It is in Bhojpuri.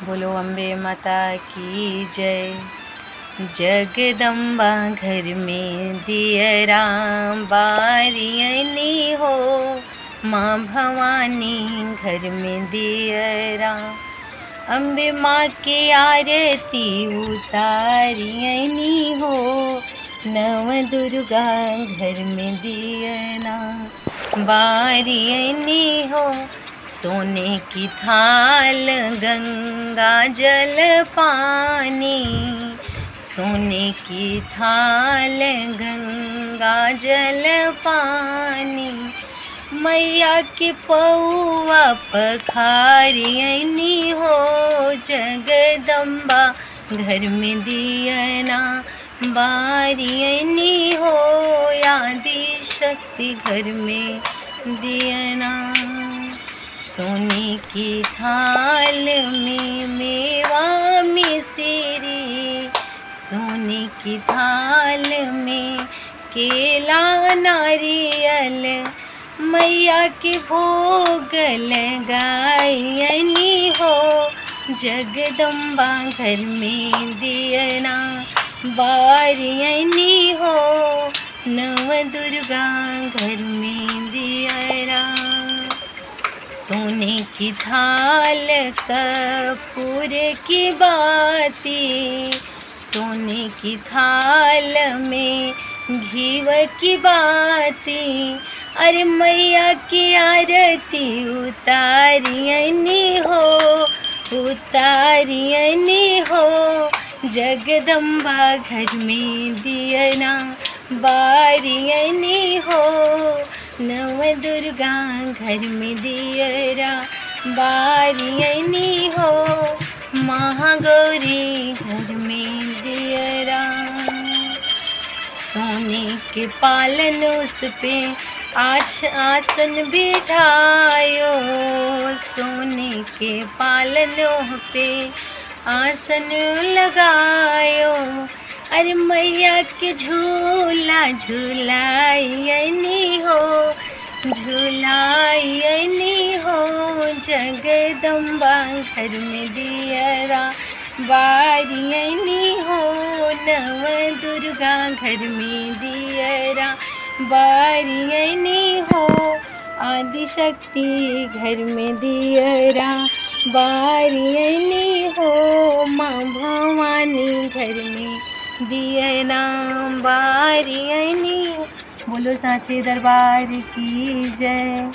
बोलो अम्बे माता की जय। जगदम्बा घर में दियरा बारियनी हो, माँ भवानी घर में दियरा। अम्बे माँ की आरती उतारियनी हो, नव दुर्गा घर में दियना बारियनी हो। सोने की थाल गंगा जल पानी, सोने की थाल गंगा जल पानी। मैया के पौआ पखारियनी हो, जगदम्बा घर में दियना बारियनी हो, आदि शक्ति घर में दियना। सोने की थाल में मेवा मिश्री, सोने की थाल में केला नारियल, मैया के भोग लगायनी हो, जगदम्बा घर में दियना बारियनी हो, नव दुर्गा घर में दियरा। सोने की थाल कपूर की बाती, सोने की थाल में घीव की बाती। अरे मैया की आरती उतारियनी हो, उतारियनी हो, जगदम्बा घर में दियना बारियनी हो, नव दुर्गा घर में दियरा बारियनी हो, महागौरी घर में दियरा। सोने के पालन उस पे आसन बिठायो, सोने के पालनों पे आसन लगायो। अरे मैया के झूला झूलायनी हो, झूलायनी हो, जगदम्बा घर में दियरा बारियनी हो, नव दुर्गा घर में दियरा बारियनी हो, आदि शक्ति घर में दियरा बारियनी हो, माँ भवानी घर में दियना बारियनी। बोलो सांचे दरबार की जय।